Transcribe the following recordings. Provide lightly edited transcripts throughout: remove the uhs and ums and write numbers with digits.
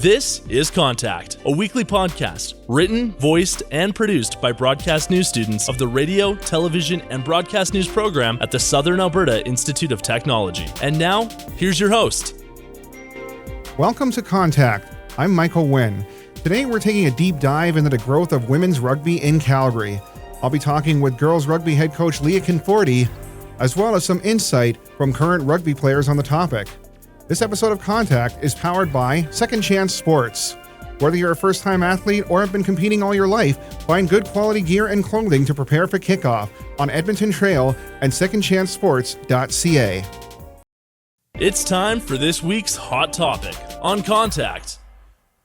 This is Contact, a weekly podcast written, voiced, and produced by broadcast news students of the radio, television, and broadcast news program at the Southern Alberta Institute of Technology. And now, here's your host. Welcome to Contact. I'm Michael Wynn. Today we're taking a deep dive into the growth of women's rugby in Calgary. I'll be talking with girls rugby head coach Leah Conforti, as well as some insight from current rugby players on the topic. This episode of Contact is powered by Second Chance Sports. Whether you're a first-time athlete or have been competing all your life, find good quality gear and clothing to prepare for kickoff on Edmonton Trail and secondchancesports.ca. It's time for this week's hot topic on Contact.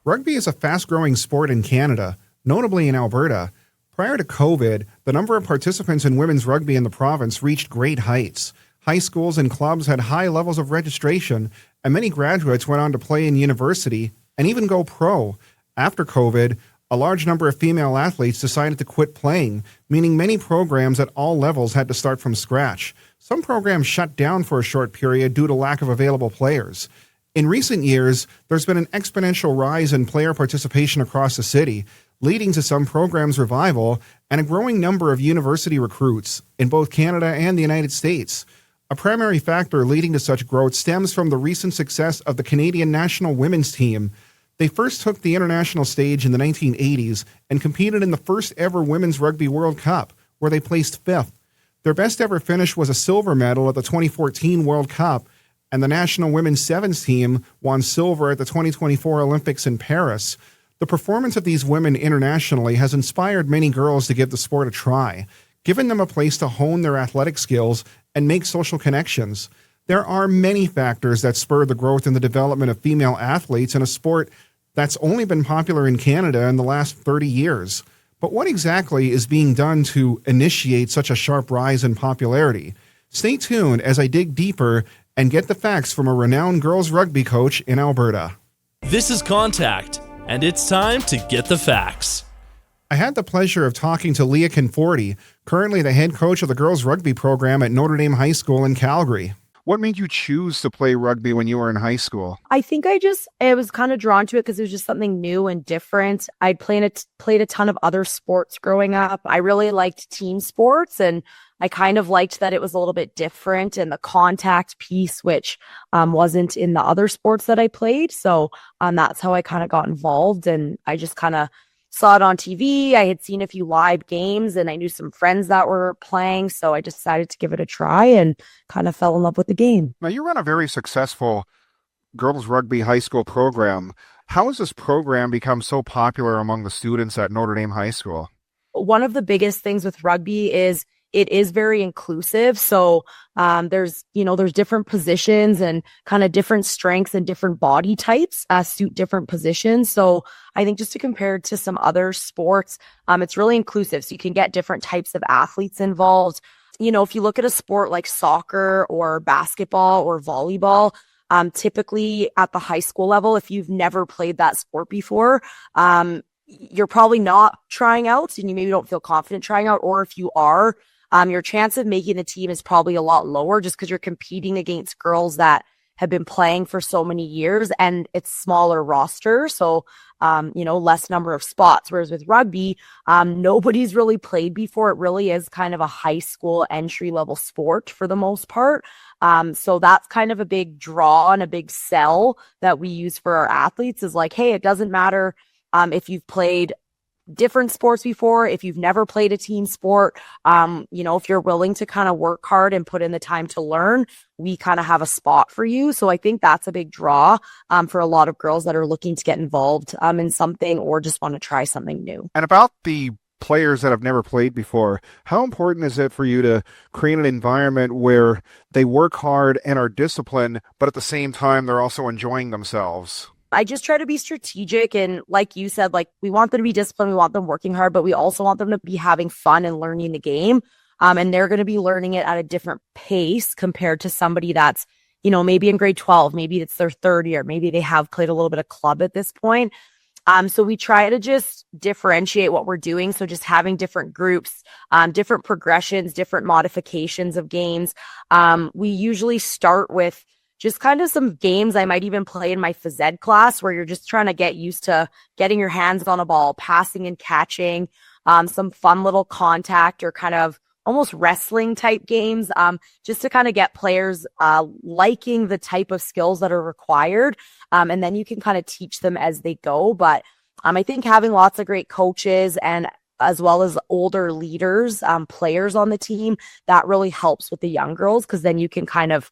Rugby is a fast-growing sport in Canada, notably in Alberta. Prior to COVID, the number of participants in women's rugby in the province reached great heights. High schools and clubs had high levels of registration, and many graduates went on to play in university and even go pro. After COVID, a large number of female athletes decided to quit playing, meaning many programs at all levels had to start from scratch. Some programs shut down for a short period due to lack of available players. In recent years, there's been an exponential rise in player participation across the city, leading to some programs' revival and a growing number of university recruits in both Canada and the United States. A primary factor leading to such growth stems from the recent success of the Canadian national women's team. They first took the international stage in the 1980s and competed in the first ever Women's Rugby World Cup, where they placed fifth. Their best ever finish was a silver medal at the 2014 World Cup, and the national women's sevens team won silver at the 2024 Olympics in Paris. The performance of these women internationally has inspired many girls to give the sport a try, giving them a place to hone their athletic skills and make social connections. There are many factors that spur the growth and the development of female athletes in a sport that's only been popular in Canada in the last 30 years. But what exactly is being done to initiate such a sharp rise in popularity? Stay tuned as I dig deeper and get the facts from a renowned girls rugby coach in Alberta. This is Contact, and it's time to get the facts. I had the pleasure of talking to Leah Conforti, currently the head coach of the girls rugby program at Notre Dame High School in Calgary. What made you choose to play rugby when you were in high school? I think I was kind of drawn to it because it was just something new and different. I'd played a ton of other sports growing up. I really liked team sports, and I kind of liked that it was a little bit different and the contact piece, which wasn't in the other sports that I played. So that's how I kind of got involved, and I just kind of saw it on TV. I had seen a few live games and I knew some friends that were playing. So I decided to give it a try and kind of fell in love with the game. Now, you run a very successful girls rugby high school program. How has this program become so popular among the students at Notre Dame High School? One of the biggest things with rugby is it is very inclusive. So there's different positions and kind of different strengths and different body types suit different positions. So I think just to compare it to some other sports, it's really inclusive. So you can get different types of athletes involved. You know, if you look at a sport like soccer or basketball or volleyball, typically at the high school level, if you've never played that sport before, you're probably not trying out and you maybe don't feel confident trying out. Or if you are, your chance of making the team is probably a lot lower just because you're competing against girls that have been playing for so many years and it's smaller roster. So, less number of spots. Whereas with rugby, nobody's really played before. It really is kind of a high school entry level sport for the most part. So that's kind of a big draw and a big sell that we use for our athletes is like, hey, it doesn't matter if you've played different sports before, if you've never played a team sport, if you're willing to kind of work hard and put in the time to learn, we kind of have a spot for you. So I think that's a big draw for a lot of girls that are looking to get involved in something or just want to try something new. And about the players that have never played before, how important is it for you to create an environment where they work hard and are disciplined, but at the same time, they're also enjoying themselves? I just try to be strategic. And like you said, like we want them to be disciplined. We want them working hard, but we also want them to be having fun and learning the game. And they're going to be learning it at a different pace compared to somebody that's, maybe in grade 12, maybe it's their third year, maybe they have played a little bit of club at this point. So we try to just differentiate what we're doing. So just having different groups, different progressions, different modifications of games. We usually start with just kind of some games I might even play in my phys ed class where you're just trying to get used to getting your hands on a ball, passing and catching, some fun little contact or kind of almost wrestling type games, just to kind of get players liking the type of skills that are required. And then you can kind of teach them as they go. But I think having lots of great coaches and as well as older leaders, players on the team, that really helps with the young girls because then you can kind of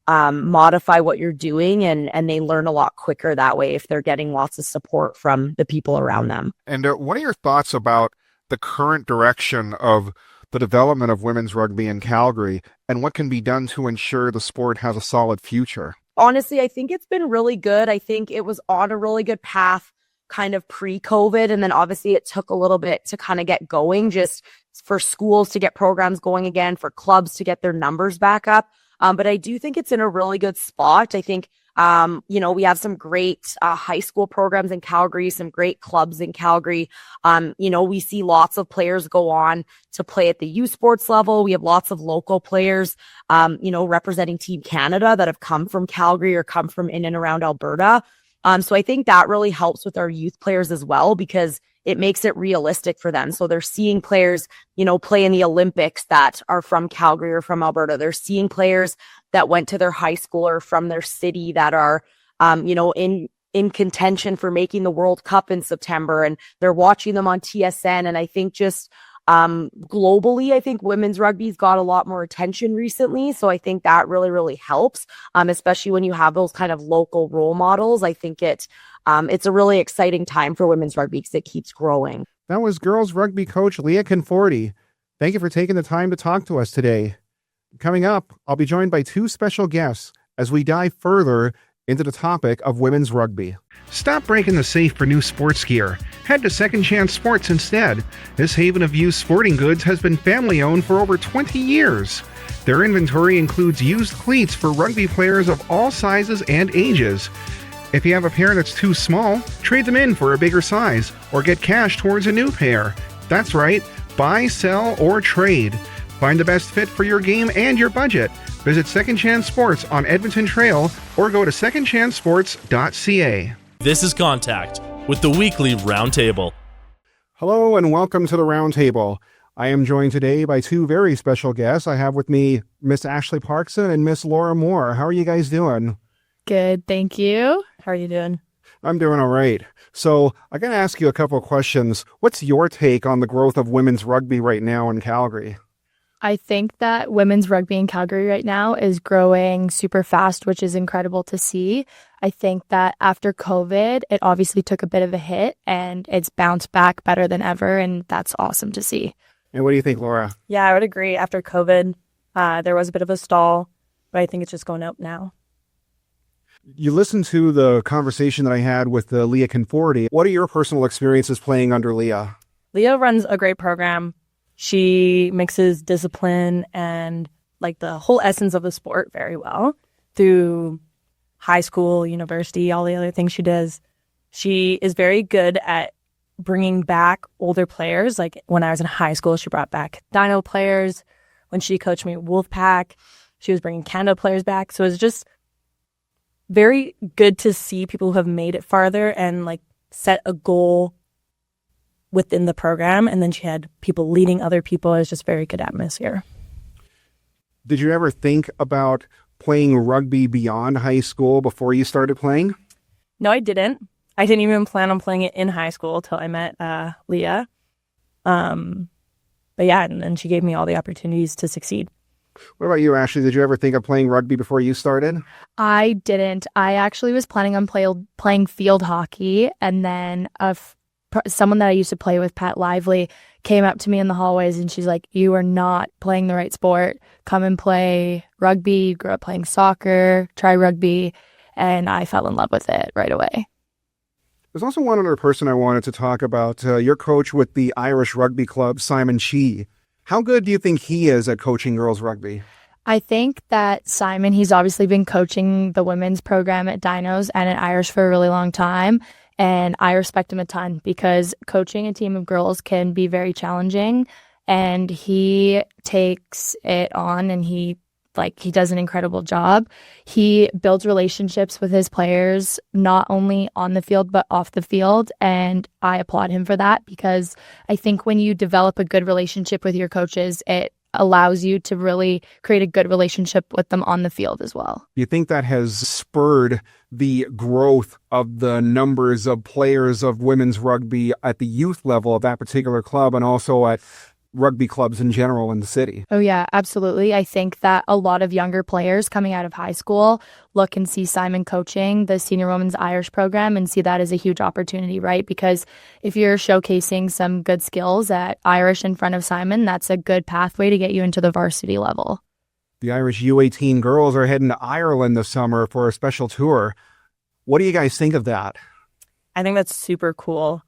modify what you're doing and they learn a lot quicker that way if they're getting lots of support from the people around them. And what are your thoughts about the current direction of the development of women's rugby in Calgary and what can be done to ensure the sport has a solid future? Honestly, I think it's been really good. I think it was on a really good path kind of pre-COVID. And then obviously it took a little bit to kind of get going just for schools to get programs going again, for clubs to get their numbers back up. But I do think it's in a really good spot. I think, we have some great high school programs in Calgary, some great clubs in Calgary. We see lots of players go on to play at the youth sports level. We have lots of local players, representing Team Canada that have come from Calgary or come from in and around Alberta. So I think that really helps with our youth players as well because it makes it realistic for them. So they're seeing players, play in the Olympics that are from Calgary or from Alberta. They're seeing players that went to their high school or from their city that are, in contention for making the World Cup in September, and they're watching them on TSN. And I think just globally, I think women's rugby's got a lot more attention recently. So I think that really, really helps, especially when you have those kind of local role models. I think it's a really exciting time for women's rugby because it keeps growing. That was girls rugby coach Leah Conforti. Thank you for taking the time to talk to us today. Coming up, I'll be joined by two special guests as we dive further into the topic of women's rugby. Stop breaking the safe for new sports gear. Head to Second Chance Sports instead. This haven of used sporting goods has been family-owned for over 20 years. Their inventory includes used cleats for rugby players of all sizes and ages. If you have a pair that's too small, trade them in for a bigger size or get cash towards a new pair. That's right, buy, sell, or trade. Find the best fit for your game and your budget. Visit Second Chance Sports on Edmonton Trail or go to secondchancesports.ca. This is Contact with the weekly Roundtable. Hello and welcome to the Roundtable. I am joined today by two very special guests. I have with me Miss Ashley Parkson and Miss Laura Moore. How are you guys doing? Good, thank you. How are you doing? I'm doing all right. So I got to ask you a couple of questions. What's your take on the growth of women's rugby right now in Calgary? I think that women's rugby in Calgary right now is growing super fast, which is incredible to see. I think that after COVID, it obviously took a bit of a hit and it's bounced back better than ever. And that's awesome to see. And what do you think, Laura? Yeah, I would agree. After COVID, there was a bit of a stall, but I think it's just going up now. You listened to the conversation that I had with Leah Conforti. What are your personal experiences playing under Leah? Leah runs a great program. She mixes discipline and like the whole essence of the sport very well through high school, university, all the other things she does. She is very good at bringing back older players. Like when I was in high school, she brought back Dino players. When she coached me at Wolfpack, she was bringing Canada players back. So it's just very good to see people who have made it farther and like set a goal within the program. And then she had people leading other people. It was just very good atmosphere. Did you ever think about playing rugby beyond high school before you started playing? No, I didn't. I didn't even plan on playing it in high school till I met Leah. But yeah, and then she gave me all the opportunities to succeed. What about you, Ashley? Did you ever think of playing rugby before you started? I didn't. I actually was planning on playing field hockey, and then someone that I used to play with, Pat Lively, came up to me in the hallways and she's like, "You are not playing the right sport. Come and play rugby. Grew up playing soccer, try rugby." And I fell in love with it right away. There's also one other person I wanted to talk about. Your coach with the Irish Rugby Club, Simon Shee. How good do you think he is at coaching girls rugby? I think that Simon, he's obviously been coaching the women's program at Dinos and at Irish for a really long time. And I respect him a ton because coaching a team of girls can be very challenging. And he takes it on and he like he does an incredible job. He builds relationships with his players, not only on the field, but off the field. And I applaud him for that, because I think when you develop a good relationship with your coaches, it allows you to really create a good relationship with them on the field as well. Do you think that has spurred the growth of the numbers of players of women's rugby at the youth level of that particular club and also at rugby clubs in general in the city? Oh, yeah, absolutely. I think that a lot of younger players coming out of high school look and see Simon coaching the Senior Women's Irish program and see that as a huge opportunity, right? Because if you're showcasing some good skills at Irish in front of Simon, that's a good pathway to get you into the varsity level. The Irish U18 girls are heading to Ireland this summer for a special tour. What do you guys think of that? I think that's super cool.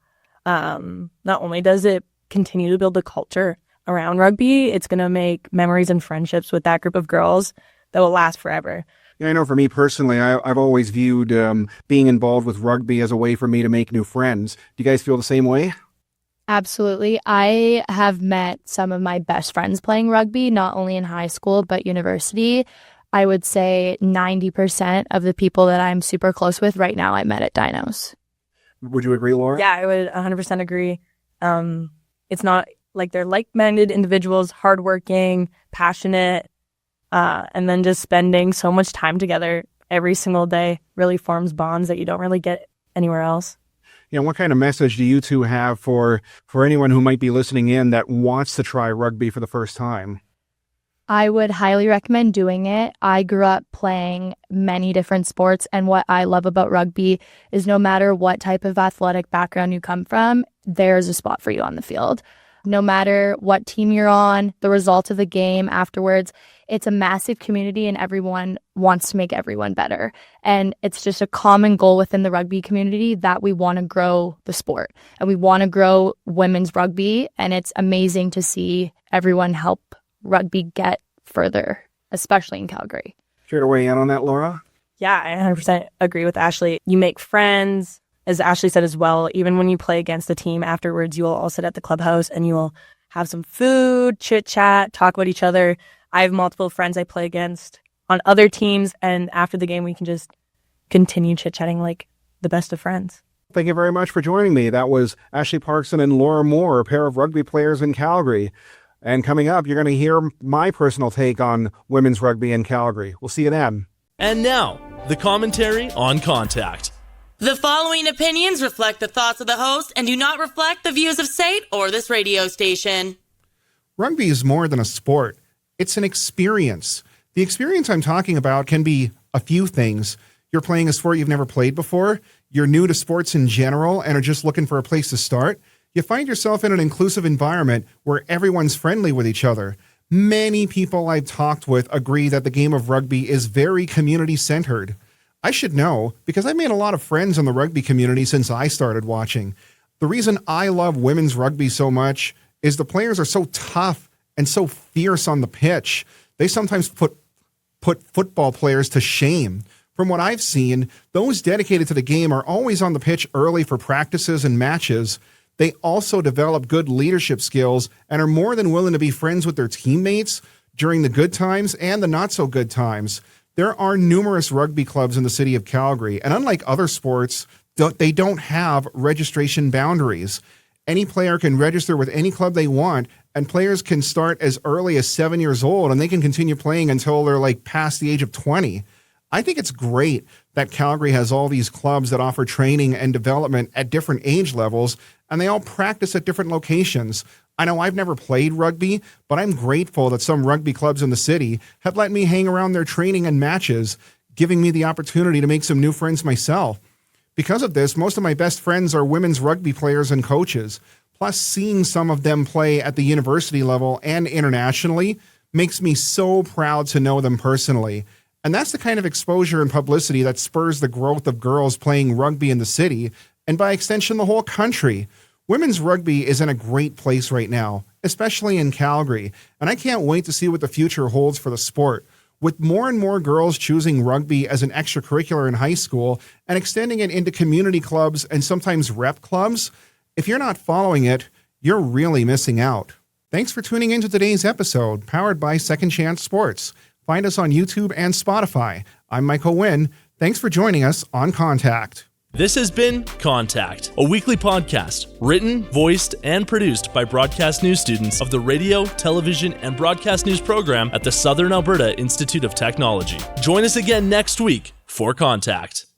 Not only does it continue to build a culture around rugby, it's going to make memories and friendships with that group of girls that will last forever. Yeah, I know for me personally, I've always viewed being involved with rugby as a way for me to make new friends. Do you guys feel the same way? Absolutely. I have met some of my best friends playing rugby, not only in high school, but university. I would say 90% of the people that I'm super close with right now I met at Dinos. Would you agree, Laura? Yeah, I would 100% agree. It's not like they're like-minded individuals, hardworking, passionate, and then just spending so much time together every single day really forms bonds that you don't really get anywhere else. Yeah, what kind of message do you two have for anyone who might be listening in that wants to try rugby for the first time? I would highly recommend doing it. I grew up playing many different sports, and what I love about rugby is no matter what type of athletic background you come from, there's a spot for you on the field. No matter what team you're on, the result of the game afterwards, it's a massive community and everyone wants to make everyone better. And it's just a common goal within the rugby community that we want to grow the sport and we want to grow women's rugby. And it's amazing to see everyone help rugby get further, especially in Calgary. Care to weigh in on that, Laura? Yeah, I 100% agree with Ashley. You make friends, as Ashley said as well. Even when you play against the team afterwards, you will all sit at the clubhouse and you will have some food, chit chat, talk about each other. I have multiple friends I play against on other teams, and after the game, we can just continue chit chatting like the best of friends. Thank you very much for joining me. That was Ashley Parkson and Laura Moore, a pair of rugby players in Calgary. And coming up, you're going to hear my personal take on women's rugby in Calgary. We'll see you then. And now, the commentary on Contact. The following opinions reflect the thoughts of the host and do not reflect the views of SAIT or this radio station. Rugby is more than a sport. It's an experience. The experience I'm talking about can be a few things. You're playing a sport you've never played before. You're new to sports in general and are just looking for a place to start. You find yourself in an inclusive environment where everyone's friendly with each other. Many people I've talked with agree that the game of rugby is very community-centered. I should know because I've made a lot of friends in the rugby community since I started watching. The reason I love women's rugby so much is the players are so tough and so fierce on the pitch. They sometimes put football players to shame. From what I've seen, those dedicated to the game are always on the pitch early for practices and matches. They also develop good leadership skills and are more than willing to be friends with their teammates during the good times and the not so good times. There are numerous rugby clubs in the city of Calgary, and unlike other sports, they don't have registration boundaries. Any player can register with any club they want, and players can start as early as 7 years old, and they can continue playing until they're like past the age of 20. I think it's great that Calgary has all these clubs that offer training and development at different age levels, and they all practice at different locations. I know I've never played rugby, but I'm grateful that some rugby clubs in the city have let me hang around their training and matches, giving me the opportunity to make some new friends myself. Because of this, most of my best friends are women's rugby players and coaches. Plus, seeing some of them play at the university level and internationally makes me so proud to know them personally. And that's the kind of exposure and publicity that spurs the growth of girls playing rugby in the city, and by extension, the whole country. Women's rugby is in a great place right now, especially in Calgary, and I can't wait to see what the future holds for the sport. With more and more girls choosing rugby as an extracurricular in high school and extending it into community clubs and sometimes rep clubs, if you're not following it, you're really missing out. Thanks for tuning into today's episode, powered by Second Chance Sports. Find us on YouTube and Spotify. I'm Michael Wynn. Thanks for joining us on Contact. This has been Contact, a weekly podcast written, voiced, and produced by broadcast news students of the radio, television, and broadcast news program at the Southern Alberta Institute of Technology. Join us again next week for Contact.